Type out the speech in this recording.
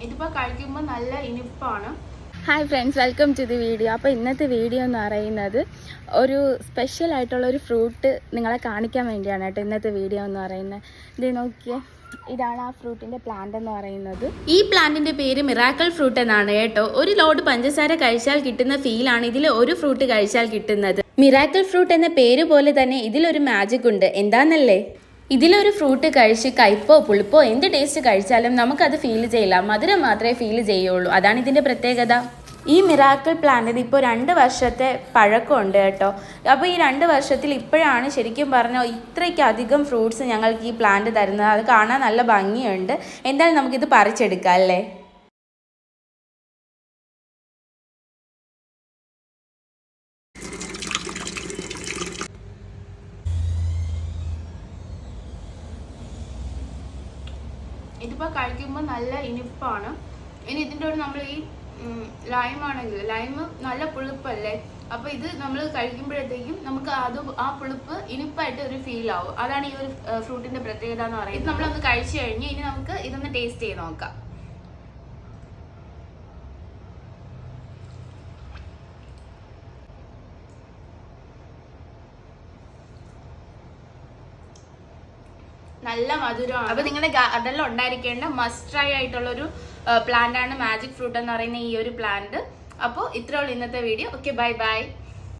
ഇതിപ്പോൾ കഴിക്കുമ്പോൾ നല്ല ഇനിപ്പാണ്. Hi friends, welcome to the video. അപ്പോൾ ഇന്നത്തെ വീഡിയോ എന്ന് പറയുന്നത് ഒരു സ്പെഷ്യൽ ആയിട്ടുള്ളൊരു ഫ്രൂട്ട് നിങ്ങളെ കാണിക്കാൻ വേണ്ടിയാണ് കേട്ടോ ഇന്നത്തെ വീഡിയോ എന്ന് പറയുന്നത്. ഇത് നോക്കിയേ, ഇതാണ് ആ ഫ്രൂട്ടിൻ്റെ പ്ലാന്റ് എന്ന് പറയുന്നത്. ഈ പ്ലാന്റിൻ്റെ പേര് മിറാക്കിൾ ഫ്രൂട്ട് എന്നാണ് കേട്ടോ. ഒരു ലോഡ് പഞ്ചസാര കഴിച്ചാൽ കിട്ടുന്ന ഫീലാണ് ഇതിൽ ഒരു ഫ്രൂട്ട് കഴിച്ചാൽ കിട്ടുന്നത്. മിറാക്കിൾ ഫ്രൂട്ട് എന്ന പേര് പോലെ തന്നെ ഇതിലൊരു മാജിക് ഉണ്ട്. എന്താണെന്നല്ലേ? ഇതിലൊരു ഫ്രൂട്ട് കഴിച്ച് കയ്പോ പുളിപ്പോ എന്ത് ടേസ്റ്റ് കഴിച്ചാലും നമുക്കത് ഫീൽ ചെയ്യില്ല, മധുരം മാത്രമേ ഫീൽ ചെയ്യുള്ളൂ. അതാണ് ഇതിൻ്റെ പ്രത്യേകത. ഈ മിറാക്കിൾ പ്ലാന്റിന് ഇപ്പോൾ 2 വർഷത്തെ പഴക്കമുണ്ട് കേട്ടോ. അപ്പോൾ ഈ 2 വർഷത്തിൽ ഇപ്പോഴാണ് ശരിക്കും പറഞ്ഞാൽ ഇത്രയ്ക്കധികം ഫ്രൂട്ട്സ് ഞങ്ങൾക്ക് ഈ പ്ലാന്റ് തരുന്നത്. അത് കാണാൻ നല്ല ഭംഗിയുണ്ട്. എന്തായാലും നമുക്കിത് പറിച്ചെടുക്കാം അല്ലേ. ഇതിപ്പോൾ കഴിക്കുമ്പോൾ നല്ല ഇനിപ്പാണ്. ഇനി ഇതിൻ്റെ കൂടെ നമ്മൾ ഈ ലൈമാണെങ്കിൽ ലൈം നല്ല പുളിപ്പല്ലേ, അപ്പോൾ ഇത് നമ്മൾ കഴിക്കുമ്പോഴത്തേക്കും നമുക്ക് ആ പുളിപ്പ് ഇനിപ്പായിട്ട് ഒരു ഫീൽ ആവും. അതാണ് ഈ ഒരു ഫ്രൂട്ടിൻ്റെ പ്രത്യേകത എന്ന് പറയുന്നത്. ഇത് നമ്മളൊന്ന് കഴിച്ചു കഴിഞ്ഞ് ഇനി നമുക്ക് ഇതൊന്ന് ടേസ്റ്റ് ചെയ്ത് നോക്കാം. നല്ല മധുരമാണ്. അപ്പോൾ നിങ്ങളുടെ ഗാർഡനിൽ ഉണ്ടായിരിക്കേണ്ട മസ്റ്റ് ട്രൈ ആയിട്ടുള്ളൊരു പ്ലാന്റ് ആണ് മാജിക് ഫ്രൂട്ട് എന്ന് പറയുന്ന ഈ ഒരു പ്ലാന്റ്. അപ്പോൾ ഇത്രയുള്ള ഇന്നത്തെ വീഡിയോ. Okay, bye bye.